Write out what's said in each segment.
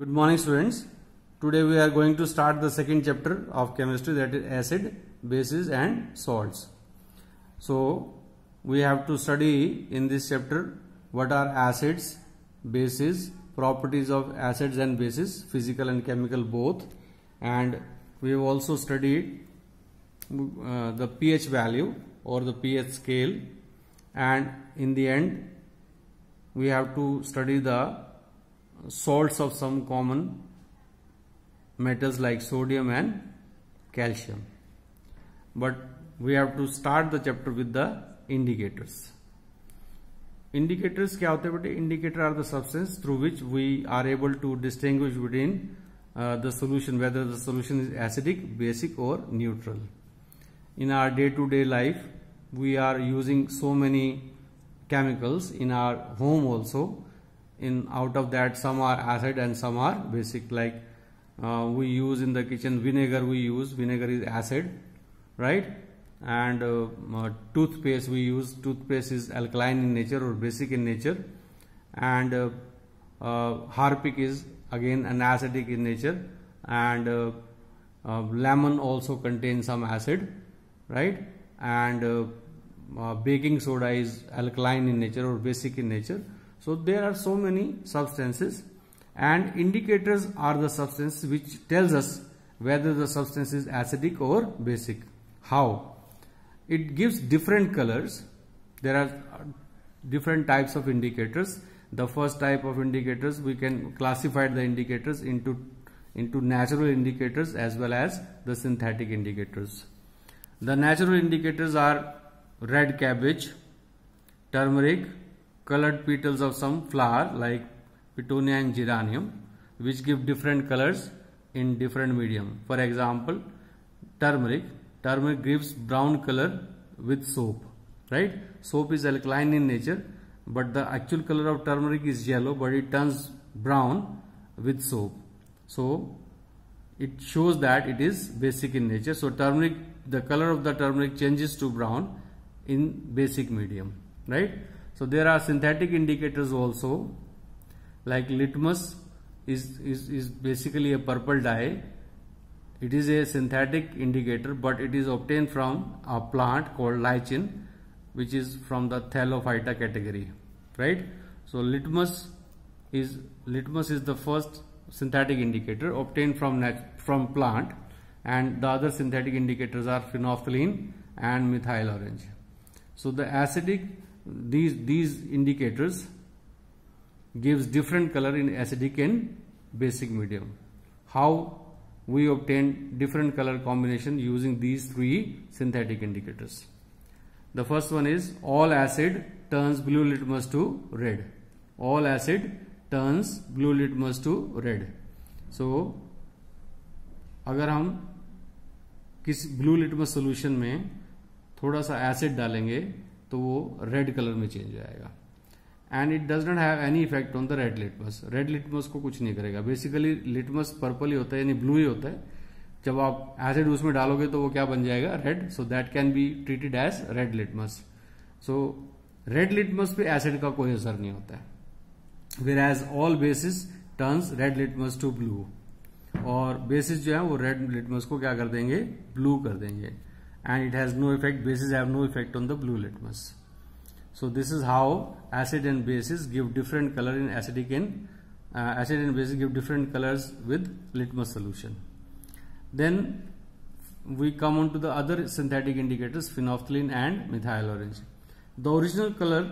Good morning, students. Today we are going to start the second chapter of chemistry, that is acid, bases and salts. So we have to study in this chapter what are acids, bases, properties of acids and bases, physical and chemical both, and we have also studied the pH value or the pH scale, and in the end we have to study the salts of some common metals like sodium and calcium. But we have to start the chapter with the indicators. Indicators क्या होते हैं बेटे? Indicator are the substance through which we are able to distinguish between the solution, whether the solution is acidic, basic or neutral. In our day-to-day life, we are using so many chemicals in our home also. Out of that, some are acid and some are basic. Like we use in the kitchen vinegar. Vinegar is acid, right? And toothpaste we use. Toothpaste is alkaline in nature or basic in nature. And Harpic is again an acidic in nature. And lemon also contains some acid, right? And baking soda is alkaline in nature or basic in nature. So there are so many substances, and indicators are the substance which tells us whether the substance is acidic or basic. How? It gives different colors. There are different types of indicators. The first type of indicators, we can classify the indicators into natural indicators as well as the synthetic indicators. The natural indicators are red cabbage, turmeric, colored petals of some flower like petunia and geranium, which give different colors in different medium. For example, turmeric gives brown color with soap, right? Soap is alkaline in nature, but the actual color of turmeric is yellow, but it turns brown with soap. So it shows that it is basic in nature. So turmeric, the color of the turmeric changes to brown in basic medium, right? So there are synthetic indicators also, like litmus is basically a purple dye. It is a synthetic indicator, but it is obtained from a plant called lichen, which is from the Thallophyta category, right? So litmus is the first synthetic indicator obtained from plant, and the other synthetic indicators are phenolphthalein and methyl orange. So the acidic, these indicators gives different color in acidic and basic medium. How we obtain different color combination using these three synthetic indicators? The first one is all acid turns blue litmus to red. All acid turns blue litmus to red. So अगर हम किसी blue litmus solution में थोड़ा सा acid डालेंगे तो वो red colour में चेंज हो जाएगा, and it does not have any effect on the red litmus. Red litmus को कुछ नहीं करेगा. बेसिकली लिटमस पर्पल ही होता है, यानी ब्लू ही होता है. जब आप एसिड उसमें डालोगे तो वो क्या बन जाएगा? Red. So that can be treated as red litmus. So red litmus पे एसिड का कोई असर नहीं होता है. Whereas all bases turns red litmus to blue. और बेसिस जो है वो रेड लिटमस को क्या कर देंगे? ब्लू कर देंगे. And it has no effect, bases have no effect on the blue litmus. So this is how acid and bases give different color in acidic and acid and bases give different colors with litmus solution. Then we come on to the other synthetic indicators, phenolphthalein and methyl orange. The original color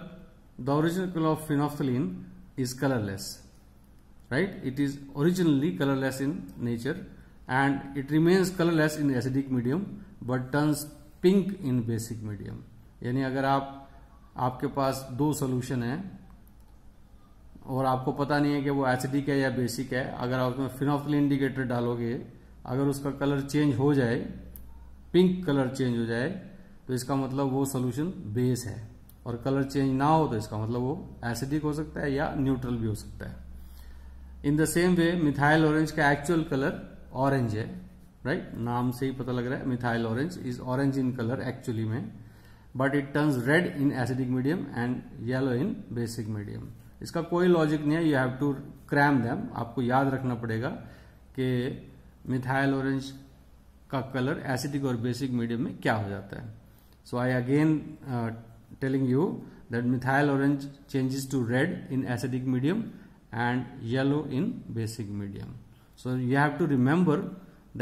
of phenolphthalein is colorless, right? It is originally colorless in nature, and it remains colorless in acidic medium but turns pink in basic medium. यानी अगर आपके पास दो solution है और आपको पता नहीं है कि वो एसिडिक है या बेसिक है, अगर आप उसमें फिनोल्फथलीन इंडिकेटर डालोगे, अगर उसका कलर चेंज हो जाए, पिंक कलर चेंज हो जाए, तो इसका मतलब वो सोल्यूशन बेस है. और कलर चेंज ना हो तो इसका मतलब वो एसिडिक हो सकता है या न्यूट्रल भी हो सकता है. In the same way methyl orange का एक्चुअल कलर ऑरेंज है, राइट? नाम से ही पता लग रहा है. Methyl orange is orange in colour actually में, but it turns red in acidic medium and yellow in basic medium. इसका कोई लॉजिक नहीं है, you have to cram them, आपको याद रखना पड़ेगा कि मिथाइल ऑरेंज का कलर एसिडिक और बेसिक मीडियम में क्या हो जाता है. So I again telling you that methyl orange changes to red in acidic medium and yellow in basic medium. So you have to remember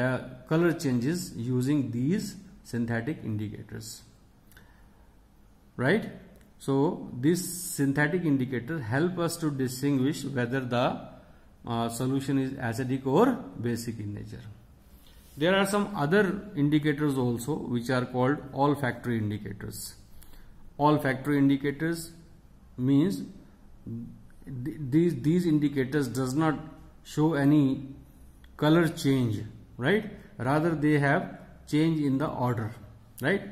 the color changes using these synthetic indicators, right? So this synthetic indicator help us to distinguish whether the solution is acidic or basic in nature. There are some other indicators also which are called olfactory indicators. Olfactory indicators means these indicators does not show any color change, right? Rather they have change in the order, right?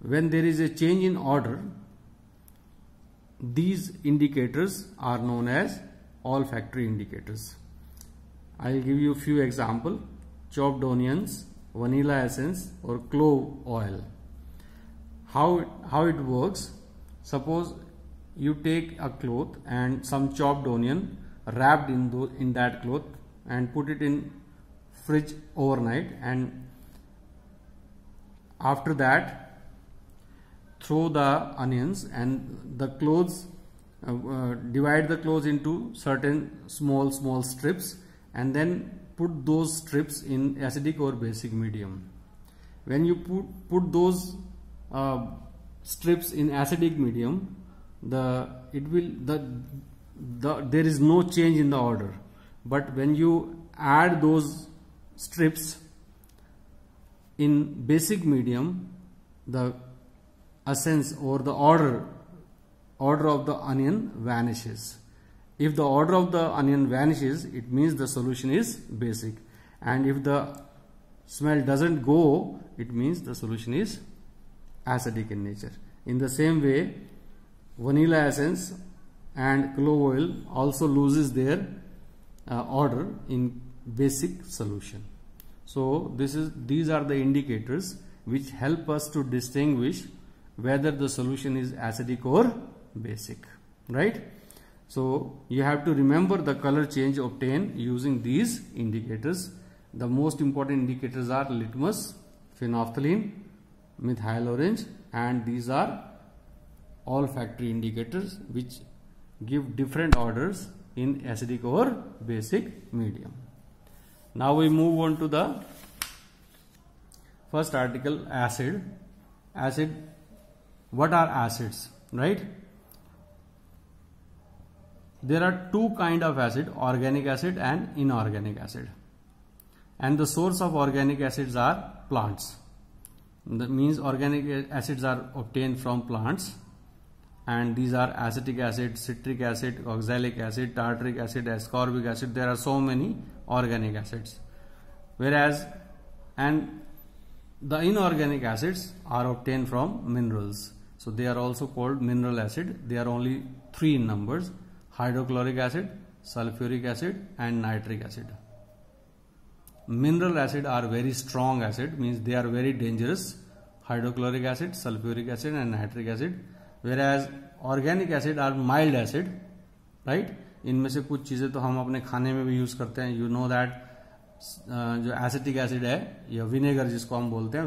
When there is a change in order, these indicators are known as olfactory indicators. I'll give you a few examples: chopped onions, vanilla essence, or clove oil. How it works? Suppose you take a cloth and some chopped onion wrapped in that cloth and put it in fridge overnight, and after that throw the onions and the clothes, divide the clothes into certain small strips, and then put those strips in acidic or basic medium. When you put those strips in acidic medium, there is no change in the order. But when you add those strips in basic medium, the essence or the order of the onion vanishes. If the order of the onion vanishes, it means the solution is basic, and if the smell doesn't go, it means the solution is acidic in nature. In the same way, vanilla essence and clove oil also loses their order in basic solution. So these are the indicators which help us to distinguish whether the solution is acidic or basic, right? So you have to remember the color change obtained using these indicators. The most important indicators are litmus, phenolphthalein, methyl orange, and these are olfactory indicators which give different orders in acidic or basic medium. Now we move on to the first article, acid. Acid, what are acids, right? There are two kinds of acid, organic acid and inorganic acid, and the source of organic acids are plants. That means organic acids are obtained from plants, and these are acetic acid, citric acid, oxalic acid, tartaric acid, ascorbic acid. There are so many organic acids. Whereas, and the inorganic acids are obtained from minerals. So they are also called mineral acid. They are only 3 in numbers: hydrochloric acid, sulfuric acid, and nitric acid. Mineral acid are very strong acid, means they are very dangerous: hydrochloric acid, sulfuric acid, and nitric acid. Whereas organic acid are mild acid, right? इनमें से कुछ चीजें तो हम अपने खाने में भी यूज करते हैं. यू नो दैट जो एसिटिक एसिड है या विनेगर जिसको हम बोलते हैं,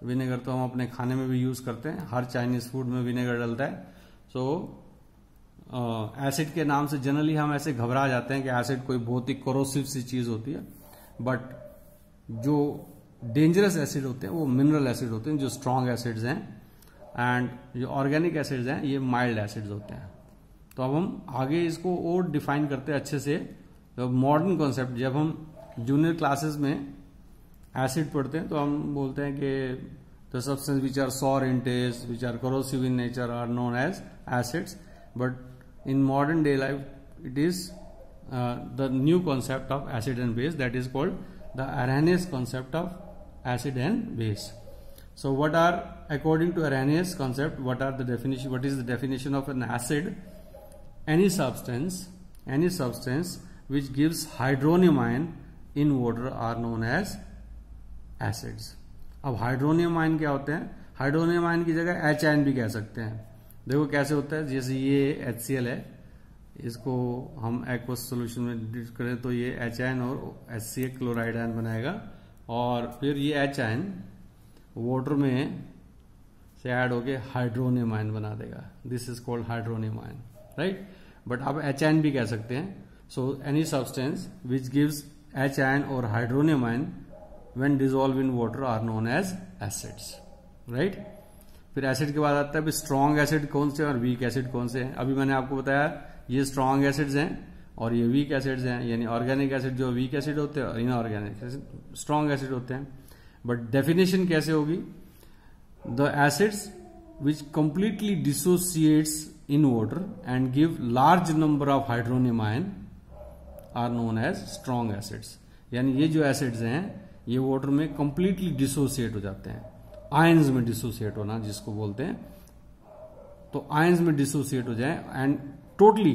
विनेगर तो हम अपने खाने में भी यूज करते हैं. हर चाइनीज फूड में विनेगर डलता है. सो एसिड के नाम से जनरली हम ऐसे घबरा जाते हैं कि एसिड कोई बहुत ही कोरोसिव सी चीज होती है, बट जो डेंजरस एसिड होते हैं वो मिनरल एसिड होते हैं, जो स्ट्रॉन्ग एसिड्स हैं. एंड जो ऑर्गेनिक एसिड्स हैं ये माइल्ड एसिड्स होते हैं. तो अब हम आगे इसको और डिफाइन करते हैं अच्छे से. मॉडर्न कॉन्सेप्ट, जब हम जूनियर क्लासेस में एसिड पढ़ते हैं तो हम बोलते हैं कि the substance which are sour in taste, which are corrosive in nature are known as acids. But in modern day life it is the new concept of acid and base, that is called the Arrhenius concept of acid and base. So what are, according to Arrhenius concept, what is the definition of an acid? Any substance which gives hydronium ion in water are known as acids. अब hydronium ion क्या होते हैं? Hydronium ion की जगह H ion भी कह सकते हैं. देखो कैसे होता है, जैसे ये HCl है, इसको हम एक्वस सोल्यूशन में डिट करें तो ये HN और HCl क्लोराइड आयन बनाएगा, और फिर ये HN वाटर में से ऐड होके हाइड्रोनियम आयन बना देगा. This is called hydronium ion, right. But आप HN भी कह सकते हैं. So any substance which gives HN और hydronium ion when dissolve in water are known as acids, right. फिर एसिड के बाद आता है स्ट्रॉन्ग एसिड कौन से और वीक एसिड कौन से हैं. अभी मैंने आपको बताया ये स्ट्रॉन्ग एसिड्स हैं और ये वीक एसिड्स हैं, यानी ऑर्गेनिक एसिड जो वीक एसिड होते हैं और इनऑर्गेनिक एसिड स्ट्रॉन्ग एसिड होते हैं. बट डेफिनेशन कैसे होगी? The acids which completely dissociates in water and give large number of hydronium ion are known as strong acids. यानी ये जो एसिड्स हैं ये वाटर में कंप्लीटली डिसोसिएट हो जाते हैं. आयंस में डिसोसिएट होना जिसको बोलते हैं, तो आयंस में डिसोसिएट हो जाए एंड टोटली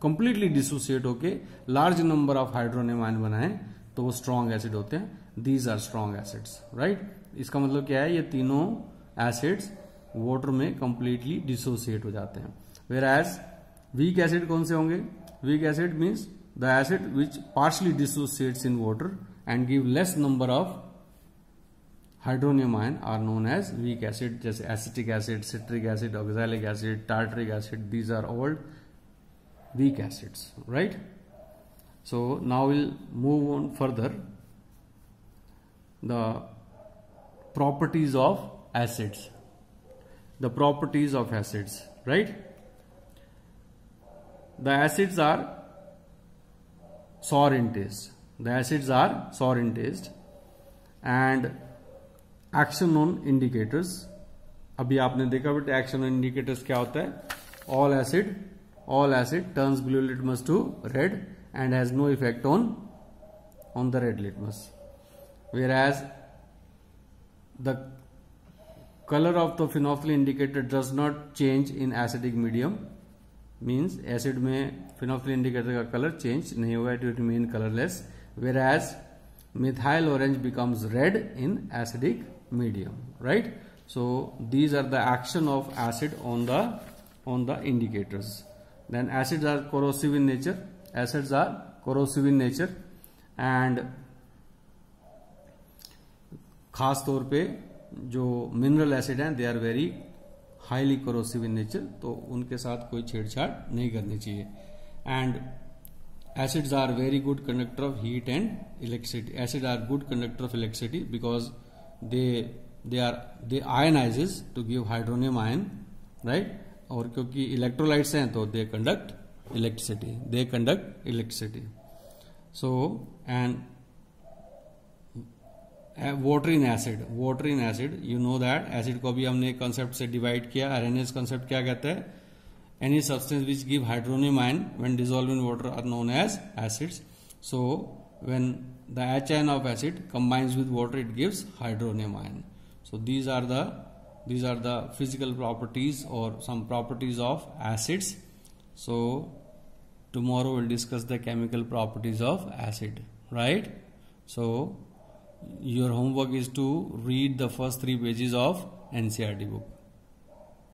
कंप्लीटली डिसोसिएट होके large number of hydronium ion बनाए तो वो स्ट्रॉन्ग एसिड होते हैं. These are strong acids, right. इसका मतलब क्या है? ये तीनों एसिड्स वाटर में कंप्लीटली डिसोसिएट हो जाते हैं. वेयर एज वीक एसिड कौन से होंगे? Weak acid means the acid which partially dissociates in water and give less number of hydronium ion are known as weak acid. जैसे acetic acid, citric acid, oxalic acid, tartaric acid, these are all weak acids, right. So now we'll move on further. The properties of acids. The properties of acids, right. The acids are sour in taste. The acids are sour in taste and action on indicators. अभी आपने देखा बेटे action on indicators क्या होता है? All acid turns blue litmus to red and has no effect on the red litmus. Whereas the color of the phenolphthalein indicator does not change in acidic medium. Means acid में phenolphthalein indicator का color change नहीं होगा, it will remain colorless. Whereas methyl orange becomes red in acidic medium, right? So these are the action of acid on the indicators. Then acids are corrosive in nature. Acids are corrosive in nature and खास तौर पे जो mineral acid हैं they are very highly corrosive in nature, तो उनके साथ कोई छेड़छाड़ नहीं करनी चाहिए. And acids are very good conductor of heat and electricity. Acids are good conductor of electricity because they ionizes to give hydronium ion, right. और क्योंकि इलेक्ट्रोलाइट्स हैं तो they conduct electricity. So and water in acid you know that acid को भी हमने concept से divide किया. RNS concept क्या कहता है? Any substance which give hydronium ion when dissolve in water are known as acids. So when the HN of acid combines with water it gives hydronium ion. So these are the physical properties or some properties of acids. So tomorrow we'll discuss the chemical properties of acid, right. So your homework is to read the first 3 pages of NCERT book.